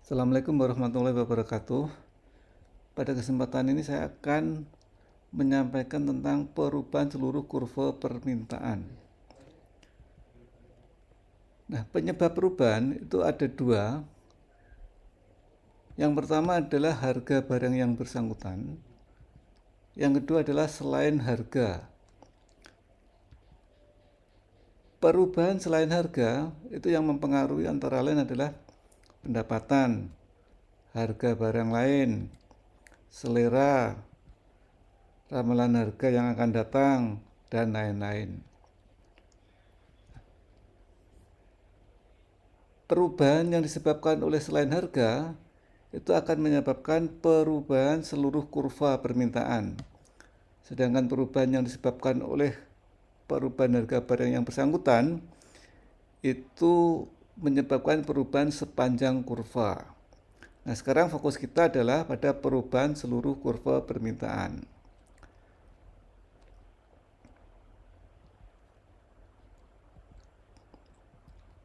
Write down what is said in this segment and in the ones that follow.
Assalamualaikum warahmatullahi wabarakatuh. Pada kesempatan ini saya akan menyampaikan tentang perubahan seluruh kurva permintaan. Nah, penyebab perubahan itu ada dua. Yang pertama adalah harga barang yang bersangkutan. Yang kedua adalah selain harga. Perubahan selain harga itu yang mempengaruhi antara lain adalah pendapatan, harga barang lain, selera, ramalan harga yang akan datang, dan lain-lain. Perubahan yang disebabkan oleh selain harga itu akan menyebabkan perubahan seluruh kurva permintaan. Sedangkan perubahan yang disebabkan oleh perubahan harga barang yang bersangkutan itu menyebabkan perubahan sepanjang kurva. Nah, sekarang fokus kita adalah pada perubahan seluruh kurva permintaan.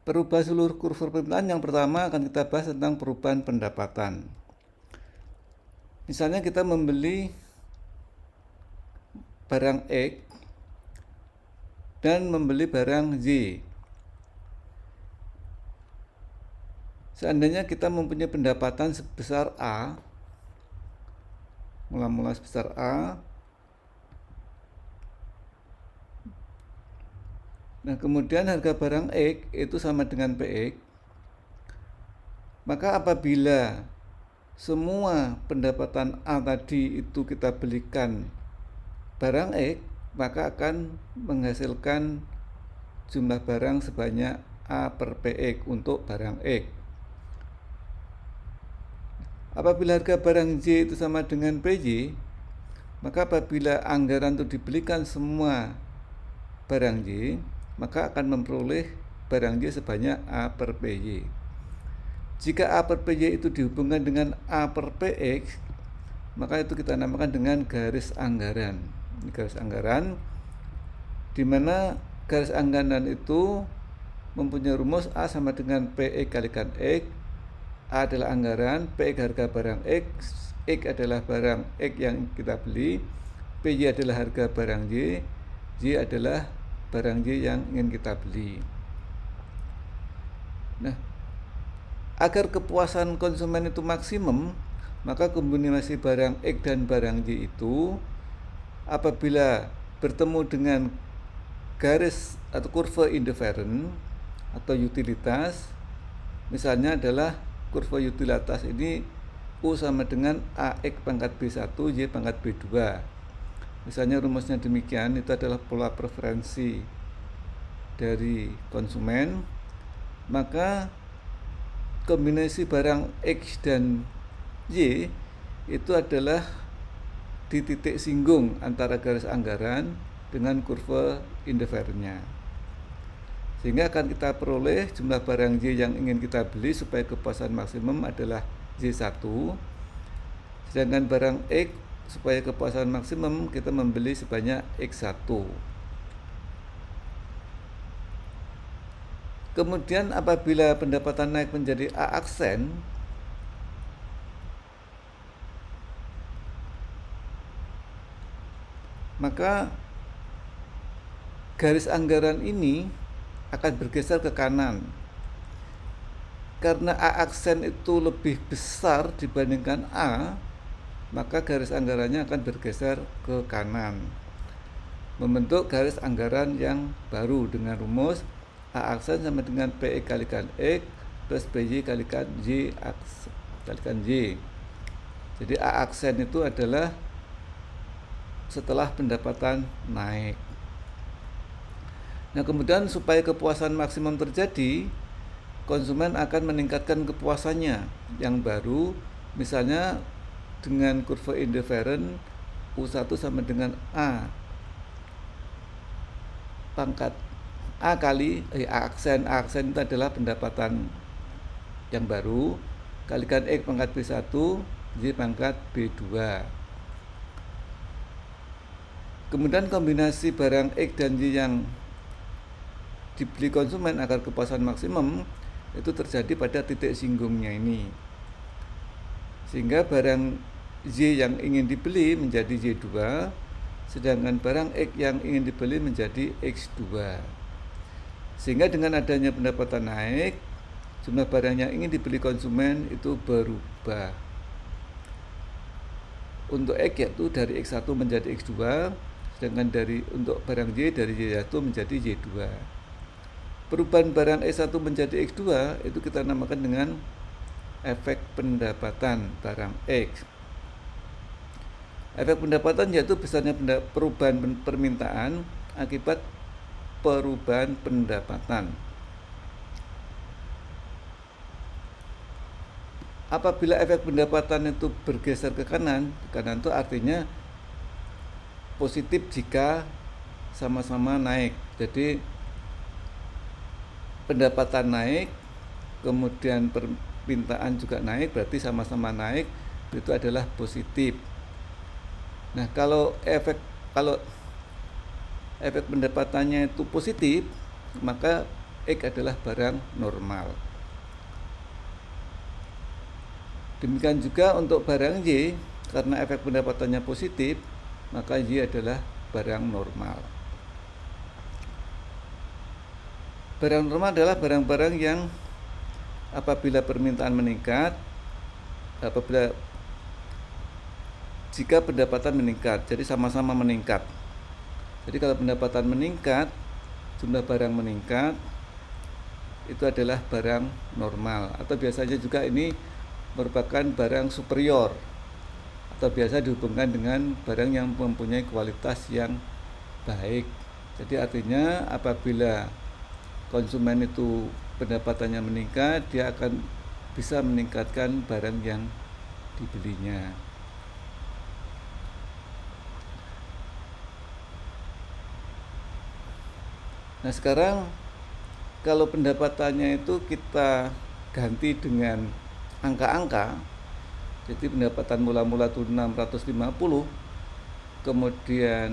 Perubahan seluruh kurva permintaan yang pertama akan kita bahas tentang perubahan pendapatan. Misalnya kita membeli barang X dan membeli barang Y. Seandainya kita mempunyai pendapatan sebesar A, mula-mula sebesar A, nah kemudian harga barang X itu sama dengan PX, maka apabila semua pendapatan A tadi itu kita belikan barang X, maka akan menghasilkan jumlah barang sebanyak A per PX untuk barang X. Apabila harga barang Y itu sama dengan PY, maka apabila anggaran itu dibelikan semua barang Y, maka akan memperoleh barang Y sebanyak A per PY. Jika A per PY itu dihubungkan dengan A per PX, maka itu kita namakan dengan garis anggaran. Ini garis anggaran, di mana garis anggaran itu mempunyai rumus A sama dengan PX kalikan X. A adalah anggaran, PX harga barang X, X adalah barang X yang kita beli, PY adalah harga barang Y, Y adalah barang Y yang ingin kita beli. Nah, agar kepuasan konsumen itu maksimum, maka kombinasi barang X dan barang Y itu apabila bertemu dengan garis atau kurva indifferent atau utilitas, misalnya adalah kurva utilitas ini U sama dengan AX pangkat B1 Y pangkat B2. Misalnya rumusnya demikian, itu adalah pola preferensi dari konsumen. Maka kombinasi barang X dan Y itu adalah di titik singgung antara garis anggaran dengan kurva indifferentnya, sehingga akan kita peroleh jumlah barang Y yang ingin kita beli supaya kepuasan maksimum adalah Y1, sedangkan barang X supaya kepuasan maksimum kita membeli sebanyak X1. Kemudian apabila pendapatan naik menjadi A aksen, maka garis anggaran ini akan bergeser ke kanan. Karena A aksen itu lebih besar dibandingkan A, maka garis anggarannya akan bergeser ke kanan, membentuk garis anggaran yang baru dengan rumus A aksen sama dengan PX kalikan X plus PY kalikan Y kalikan Y. Jadi A aksen itu adalah setelah pendapatan naik. Nah, kemudian supaya kepuasan maksimum terjadi, konsumen akan meningkatkan kepuasannya yang baru, misalnya dengan kurva indifferent U1 sama dengan A pangkat A kali A aksen. A aksen itu adalah pendapatan yang baru kalikan X pangkat B1 Y pangkat B2. Kemudian kombinasi barang X dan Y yang dibeli konsumen agar kepuasan maksimum itu terjadi pada titik singgungnya ini. Sehingga barang Y yang ingin dibeli menjadi Y2, sedangkan barang X yang ingin dibeli menjadi X2. Sehingga dengan adanya pendapatan naik, jumlah barang yang ingin dibeli konsumen itu berubah. Untuk X yaitu dari X1 menjadi X2, sedangkan untuk barang Y dari Y1 menjadi Y2. Perubahan barang X1 menjadi X2 itu kita namakan dengan efek pendapatan barang X. Efek pendapatan yaitu besarnya perubahan permintaan akibat perubahan pendapatan. Apabila efek pendapatan itu bergeser ke kanan itu artinya positif jika sama-sama naik. Jadi pendapatan naik, kemudian permintaan juga naik, berarti sama-sama naik, itu adalah positif. Nah, kalau efek pendapatannya itu positif, maka X adalah barang normal. Demikian juga untuk barang Y, karena efek pendapatannya positif, maka Y adalah barang normal. Barang normal adalah barang-barang yang apabila permintaan meningkat, jika pendapatan meningkat, jadi sama-sama meningkat. Jadi kalau pendapatan meningkat, jumlah barang meningkat, itu adalah barang normal. Atau biasanya juga ini merupakan barang superior, atau biasa dihubungkan dengan barang yang mempunyai kualitas yang baik. Jadi artinya apabila konsumen itu pendapatannya meningkat, dia akan bisa meningkatkan barang yang dibelinya. Nah, sekarang kalau pendapatannya itu kita ganti dengan angka-angka, jadi pendapatan mula-mula itu 650, kemudian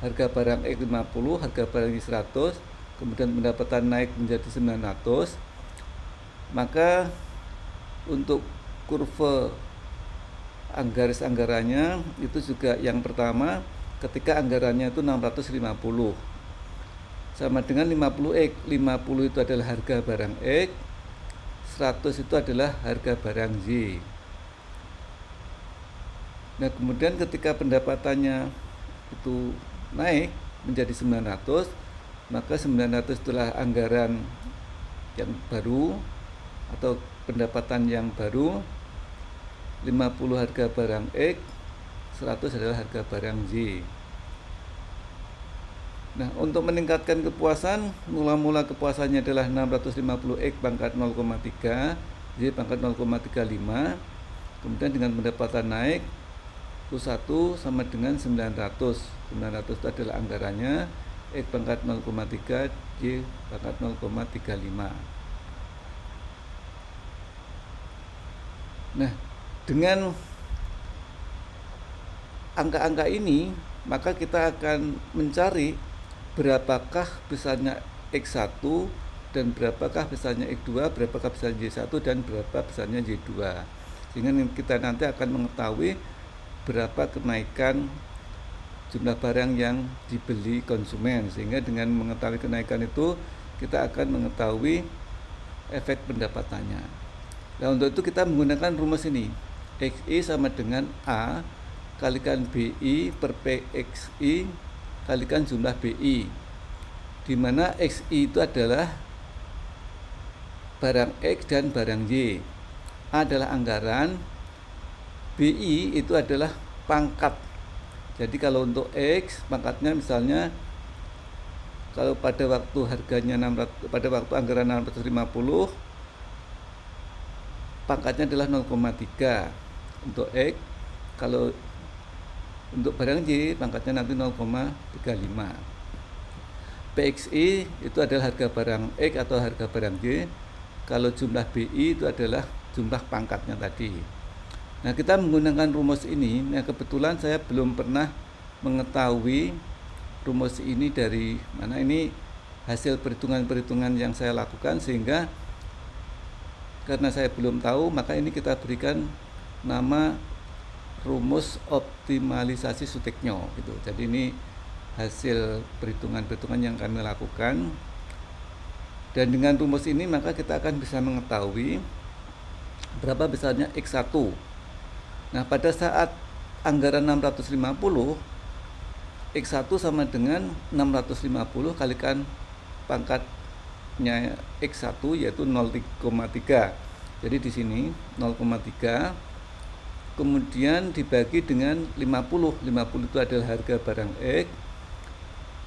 harga barang X 50, harga barang Y 100, kemudian pendapatan naik menjadi 900, maka untuk kurva garis anggarannya itu juga yang pertama ketika anggarannya itu 650 sama dengan 50X. 50 itu adalah harga barang X, 100 itu adalah harga barang Y. Nah, kemudian ketika pendapatannya itu naik menjadi 900, maka 900 itulah anggaran yang baru atau pendapatan yang baru. 50 harga barang X, 100 adalah harga barang Y. Nah, untuk meningkatkan kepuasan, mula-mula kepuasannya adalah 650X pangkat 0,3, Y pangkat 0,35. Kemudian dengan pendapatan naik, U1 sama dengan 900. 900 itu adalah anggarannya, X pangkat 0,3, Y pangkat 0,35. Nah, dengan angka-angka ini, maka kita akan mencari berapakah besarnya X1 dan berapakah besarnya X2, berapakah besarnya Y1 dan berapa besarnya Y2. Sehingga kita nanti akan mengetahui berapa kenaikan jumlah barang yang dibeli konsumen. Sehingga dengan mengetahui kenaikan itu, kita akan mengetahui efek pendapatannya. Nah, untuk itu kita menggunakan rumus ini. XI sama dengan A kalikan BI per PXI kalikan jumlah BI, di mana XI itu adalah barang X dan barang Y. A adalah anggaran, BI itu adalah pangkat. Jadi kalau untuk X, pangkatnya misalnya kalau pada waktu harganya 600, pada waktu anggaran 650, pangkatnya adalah 0,3 untuk X. Kalau untuk barang Y, pangkatnya nanti 0,35. PXI itu adalah harga barang X atau harga barang Y. Kalau jumlah BI itu adalah jumlah pangkatnya tadi. Nah, kita menggunakan rumus ini. Nah, kebetulan saya belum pernah mengetahui rumus ini dari mana. Ini hasil perhitungan-perhitungan yang saya lakukan, sehingga karena saya belum tahu, maka ini kita berikan nama rumus optimalisasi Sutechnyo gitu. Jadi ini hasil perhitungan-perhitungan yang kami lakukan, dan dengan rumus ini maka kita akan bisa mengetahui berapa besarnya X1. Nah, pada saat anggaran 650, X1 sama dengan 650 kalikan pangkatnya X1 yaitu 0,3. Jadi di sini 0,3 kemudian dibagi dengan 50. 50 itu adalah harga barang X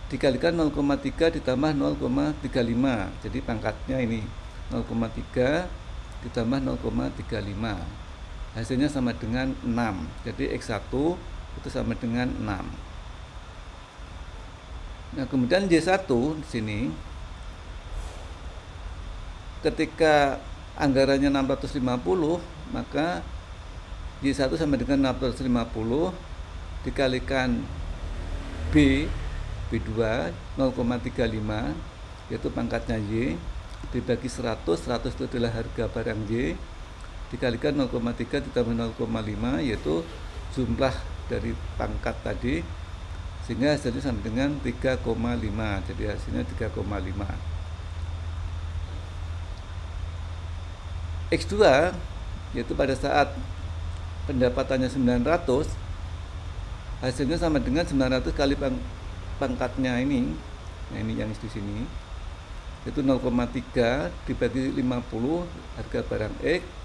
dikalikan 0,3 ditambah 0,35. Jadi pangkatnya ini 0,3 ditambah 0,35. Hasilnya sama dengan 6. Jadi X1 itu sama dengan 6. Nah, kemudian Y1 di sini ketika anggarannya 650, maka Y1 sama dengan 650 dikalikan B2 0,35 yaitu pangkatnya Y dibagi 100 itu adalah harga barang Y dikalikan 0,3 ditambah 0,5 yaitu jumlah dari pangkat tadi, sehingga hasilnya sama dengan 3,5. Jadi hasilnya 3,5. X2 yaitu pada saat pendapatannya 900, hasilnya sama dengan 900 kali pangkatnya ini. Nah, ini yang di sini itu 0,3 dibagi 50 harga barang X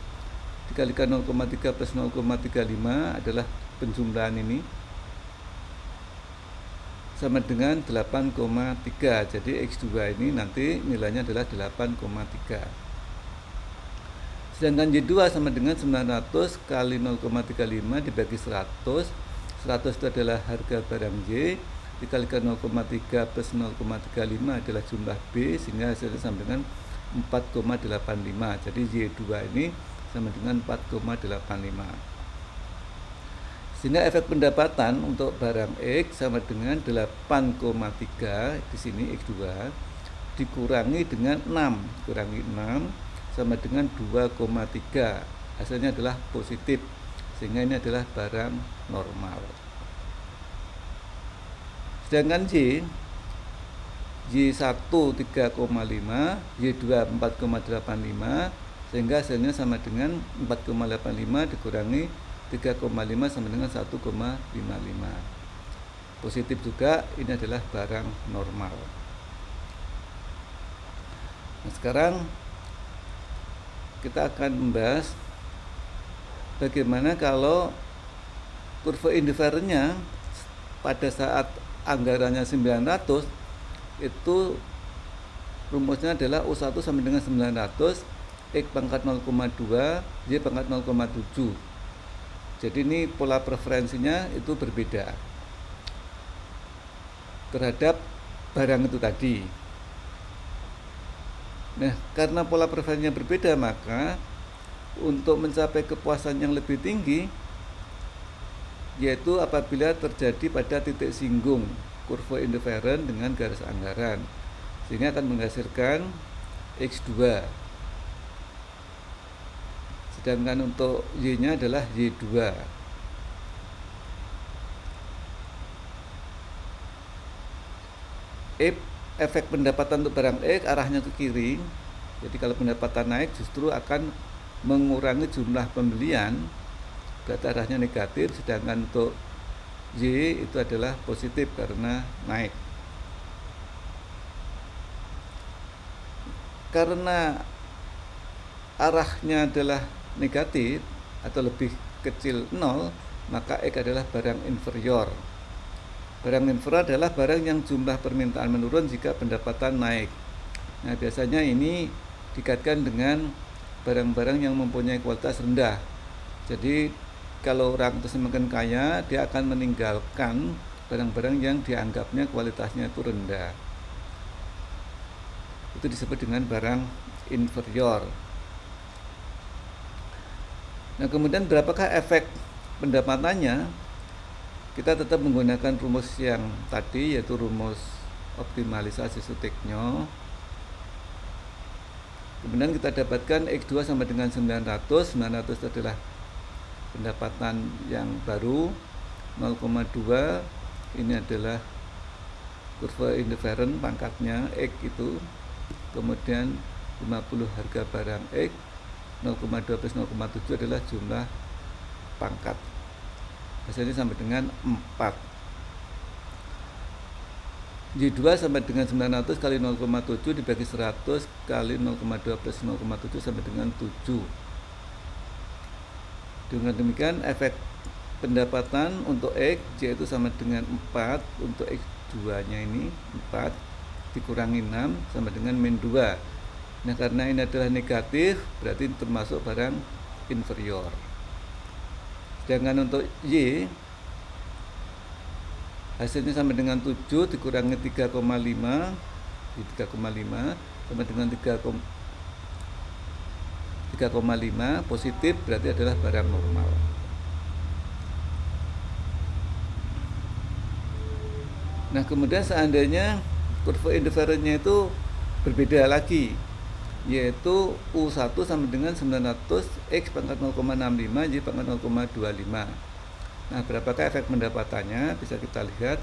dikalikan 0,3 plus 0,35 adalah penjumlahan ini sama dengan 8,3. Jadi X2 ini nanti nilainya adalah 8,3. Sedangkan Y2 sama dengan 900 kali 0,35 dibagi 100. 100 itu adalah harga barang Y dikalikan 0,3 plus 0,35 adalah jumlah B, sehingga hasilnya sama dengan 4,85. Jadi Y2 ini sama dengan 4,85. Sehingga efek pendapatan untuk barang X sama dengan 8,3 di sini X2 dikurangi dengan 6, kurangi 6 sama dengan 2,3. Hasilnya adalah positif, sehingga ini adalah barang normal. Sedangkan Y1 3,5, Y2 4,85, sehingga hasilnya sama dengan 4,85 dikurangi 3,5 sama dengan 1,55. Positif juga, ini adalah barang normal. Nah, sekarang kita akan membahas bagaimana kalau kurva indiferennya pada saat anggarannya 900 itu rumusnya adalah U1 sama dengan 900, X pangkat 0,2, Y pangkat 0,7. Jadi ini pola preferensinya itu berbeda terhadap barang itu tadi. Nah, karena pola preferensinya berbeda, maka untuk mencapai kepuasan yang lebih tinggi yaitu apabila terjadi pada titik singgung kurva indiferen dengan garis anggaran, sehingga akan menghasilkan X2. Sedangkan untuk Y-nya adalah Y2. Efek pendapatan untuk barang X arahnya ke kiri. Jadi kalau pendapatan naik justru akan mengurangi jumlah pembelian, berarti arahnya negatif. Sedangkan untuk Y itu adalah positif karena naik. Karena arahnya adalah negatif atau lebih kecil 0, maka X adalah barang inferior. Barang inferior adalah barang yang jumlah permintaan menurun jika pendapatan naik. Nah, biasanya ini dikaitkan dengan barang-barang yang mempunyai kualitas rendah. Jadi kalau orang itu semakin kaya, dia akan meninggalkan barang-barang yang dianggapnya kualitasnya itu rendah. Itu disebut dengan barang inferior. Nah, kemudian berapakah efek pendapatannya? Kita tetap menggunakan rumus yang tadi, yaitu rumus optimalisasi Sutechnyo. Kemudian kita dapatkan X2 sama dengan 900. 900 itu adalah pendapatan yang baru. 0,2 ini adalah kurva indifferent pangkatnya X itu. Kemudian 50 harga barang X. 0,2 plus 0,7 adalah jumlah pangkat. Hasilnya sampai dengan 4. Y2 sampai dengan 900 kali 0,7 dibagi 100 kali 0,2 plus 0,7 sampai dengan 7. Dengan demikian efek pendapatan untuk X yaitu sama dengan 4. Untuk X2 nya ini 4 dikurangi 6 sama dengan min 2. Nah karena ini adalah negatif berarti termasuk barang inferior. Sedangkan untuk Y hasilnya sama dengan 7 dikurangi 3,5 di 3,5 sama dengan 3,5 positif berarti adalah barang normal. Nah kemudian seandainya kurva indifferentnya itu berbeda lagi, yaitu U1 sama dengan 900 X pangkat 0,65 Y pangkat 0,25. Nah berapakah efek pendapatannya bisa kita lihat.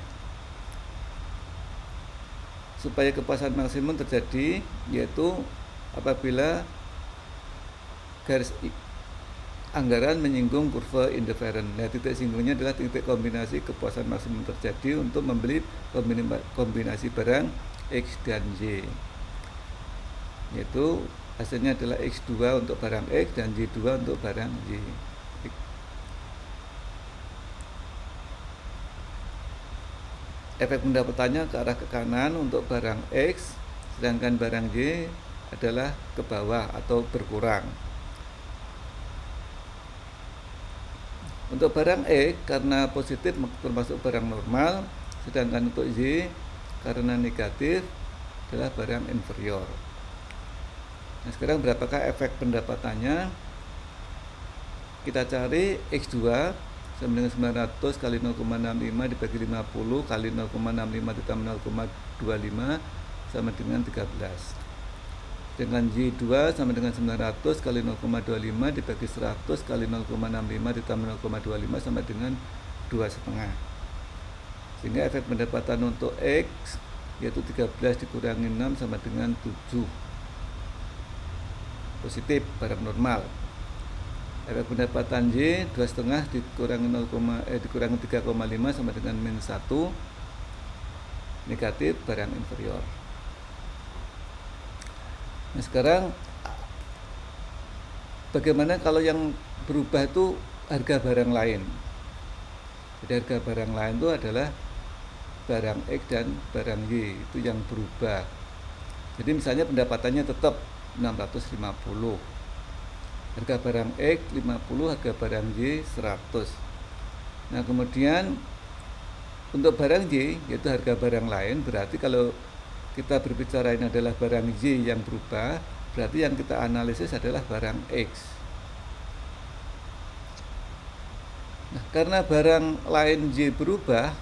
Supaya kepuasan maksimum terjadi yaitu apabila garis anggaran menyinggung kurva indifferent. Nah, titik singgungnya adalah titik kombinasi kepuasan maksimum terjadi untuk membeli kombinasi barang X dan Y. Yaitu hasilnya adalah X2 untuk barang X dan Y2 untuk barang Y. Efek pendapatannya ke arah ke kanan untuk barang X, sedangkan barang Y adalah ke bawah atau berkurang. Untuk barang X karena positif termasuk barang normal, sedangkan untuk Y karena negatif adalah barang inferior. Nah sekarang berapakah efek pendapatannya? Kita cari X2 sama dengan 900 kali 0,65 dibagi 50 kali 0,65 ditambah 0,25 sama dengan 13. Dengan Y2 sama dengan 900 kali 0,25 dibagi 100 kali 0,65 ditambah 0,25 sama dengan 2,5. Sehingga efek pendapatan untuk X yaitu 13 dikurangi 6 sama dengan 7. Positif, barang normal. Efek pendapatan Y 2,5 dikurangi 3,5 sama dengan min 1. Negatif, barang inferior. Nah sekarang bagaimana kalau yang berubah itu harga barang lain? Jadi harga barang lain itu adalah barang X dan barang Y itu yang berubah. Jadi misalnya pendapatannya tetap 650. Harga barang X 50, harga barang Y 100. Nah kemudian untuk barang Y yaitu harga barang lain, berarti kalau kita berbicara ini adalah barang Y yang berubah, berarti yang kita analisis adalah barang X. Nah, karena barang lain Y berubah,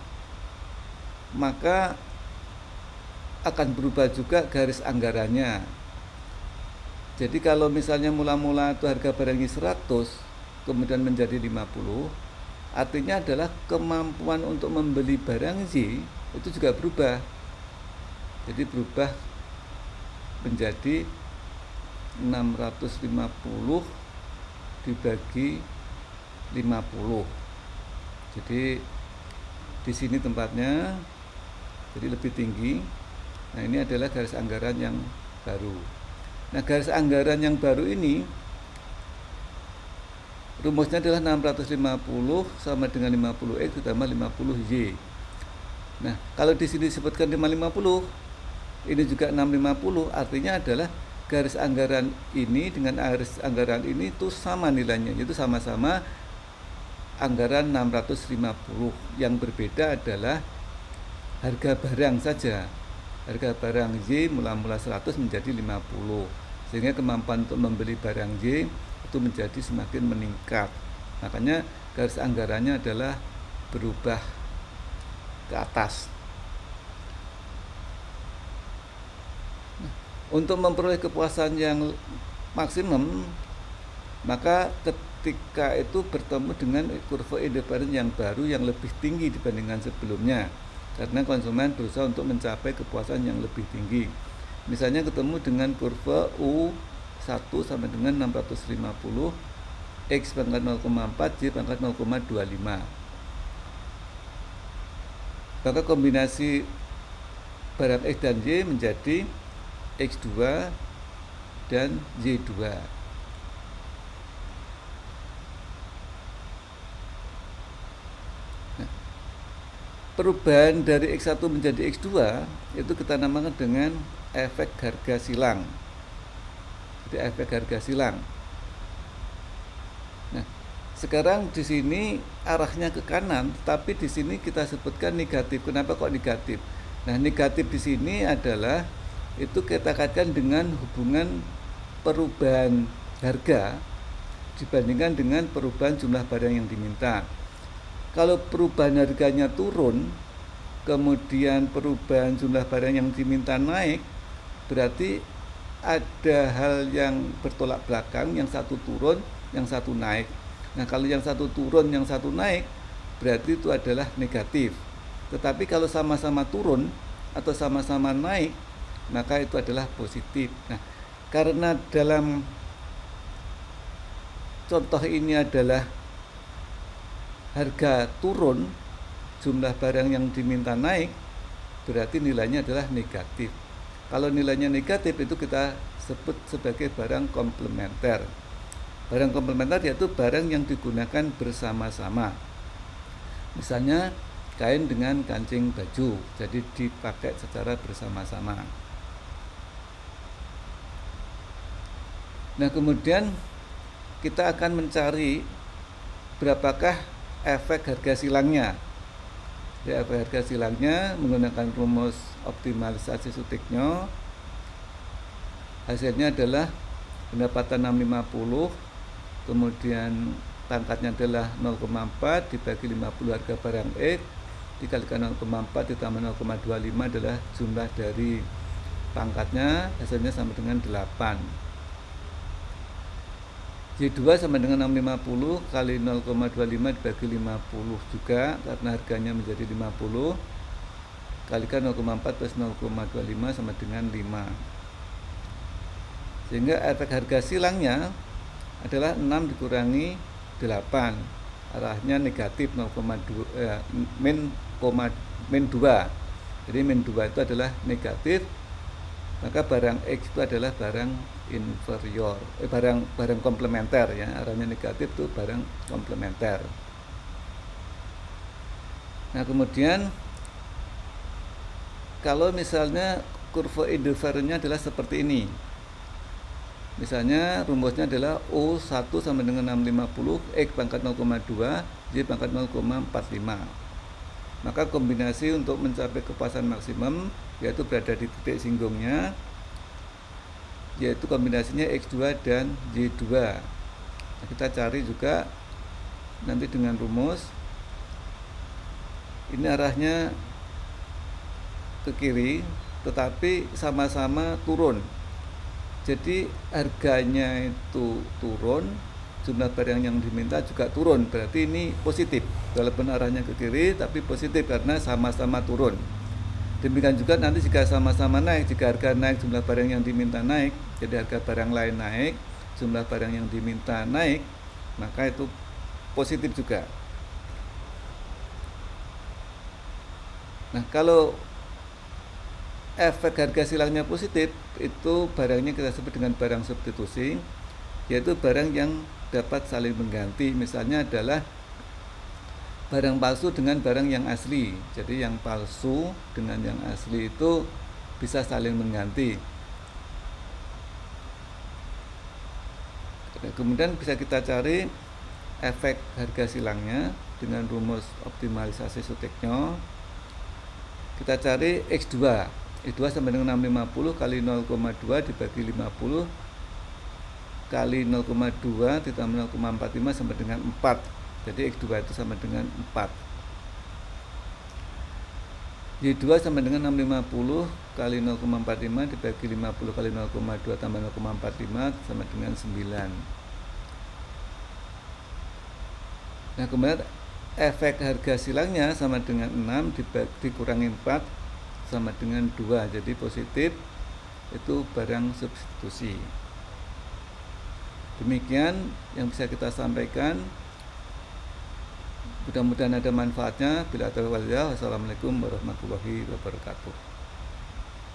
maka akan berubah juga garis anggarannya. Jadi kalau misalnya mula-mula itu harga barang Y 100, kemudian menjadi 50, artinya adalah kemampuan untuk membeli barang Y itu juga berubah. Jadi berubah menjadi 650 dibagi 50. Jadi di sini tempatnya jadi lebih tinggi. Nah, ini adalah garis anggaran yang baru. Nah, garis anggaran yang baru ini rumusnya adalah 650 sama dengan 50X ditambah 50Y. Nah, kalau di sini disebutkan 550, ini juga 650, artinya adalah garis anggaran ini dengan garis anggaran ini itu sama nilainya, itu sama-sama anggaran 650. Yang berbeda adalah harga barang saja. Harga barang Y mula-mula 100 menjadi 50, sehingga kemampuan untuk membeli barang Y itu menjadi semakin meningkat. Makanya garis anggarannya adalah berubah ke atas. Untuk memperoleh kepuasan yang maksimum, maka ketika itu bertemu dengan kurva indifferent yang baru yang lebih tinggi dibandingkan sebelumnya, karena konsumen berusaha untuk mencapai kepuasan yang lebih tinggi. Misalnya ketemu dengan kurva U1 sama dengan 650, X pangkat 0,4, Y pangkat 0,25. Maka kombinasi barang X dan Y menjadi X2 dan Y2. Perubahan dari X1 menjadi X2 itu kita namakan dengan efek harga silang. Jadi efek harga silang. Nah, sekarang di sini arahnya ke kanan, tapi di sini kita sebutkan negatif. Kenapa kok negatif? Nah, negatif di sini adalah itu kita kaitkan dengan hubungan perubahan harga dibandingkan dengan perubahan jumlah barang yang diminta. Kalau perubahan harganya turun, kemudian perubahan jumlah barang yang diminta naik, berarti ada hal yang bertolak belakang, yang satu turun, yang satu naik. Nah, kalau yang satu turun, yang satu naik, berarti itu adalah negatif. Tetapi kalau sama-sama turun atau sama-sama naik, maka itu adalah positif. Nah, karena dalam contoh ini adalah harga turun, jumlah barang yang diminta naik, berarti nilainya adalah negatif. Kalau nilainya negatif itu kita sebut sebagai barang komplementer. Barang komplementer yaitu barang yang digunakan bersama-sama. Misalnya kain dengan kancing baju, jadi dipakai secara bersama-sama. Nah, kemudian kita akan mencari berapakah efek harga silangnya. Ya, efek harga silangnya menggunakan rumus optimalisasi Suttigno. Hasilnya adalah pendapatan 650, kemudian pangkatnya adalah 0,4 dibagi 50 harga barang X dikalikan 0,4 ditambah 0,25 adalah jumlah dari pangkatnya, hasilnya sama dengan 8. Y2 sama dengan 650 kali 0,25 dibagi 50 juga, karena harganya menjadi 50, kalikan 0,4 plus 0,25 sama dengan 5. Sehingga efek harga silangnya adalah 6 dikurangi 8, arahnya negatif 0,2, min 2. Jadi min 2 itu adalah negatif, maka barang X itu adalah barang inferior, barang komplementer ya, arahnya negatif itu barang komplementer. Nah, kemudian kalau misalnya kurva indifferentnya adalah seperti ini, misalnya rumusnya adalah O1 sama dengan 650, X pangkat 0,2, Y pangkat 0,45. Maka kombinasi untuk mencapai kepuasan maksimum yaitu berada di titik singgungnya, yaitu kombinasinya X2 dan Y2. Nah, kita cari juga nanti dengan rumus. Ini arahnya ke kiri, tetapi sama-sama turun. Jadi harganya itu turun, jumlah barang yang diminta juga turun. Berarti ini positif. Walaupun arahnya ke kiri, tapi positif karena sama-sama turun. Demikian juga nanti jika sama-sama naik, jika harga naik, jumlah barang yang diminta naik, jadi harga barang lain naik, jumlah barang yang diminta naik, maka itu positif juga. Nah, kalau efek harga silangnya positif, itu barangnya kita sebut dengan barang substitusi, yaitu barang yang dapat saling mengganti. Misalnya adalah barang palsu dengan barang yang asli. Jadi yang palsu dengan yang asli itu bisa saling mengganti. Kemudian bisa kita cari efek harga silangnya dengan rumus optimalisasi Suttigno. Kita cari X2. X2 sama dengan 650 kali 0,2 dibagi 50 kali 0,2 ditambah 0,45 sama dengan 4. Jadi X2 itu sama dengan 4. Y2 sama dengan 650 kali 0,45 dibagi 50 kali 0,2 tambah 0,45 sama dengan 9. Nah, kemudian efek harga silangnya sama dengan 6 dikurangi 4 sama dengan 2. Jadi positif, itu barang substitusi. Demikian yang bisa kita sampaikan. Mudah-mudahan ada manfaatnya. Bila ada waliyah, wassalamualaikum warahmatullahi wabarakatuh.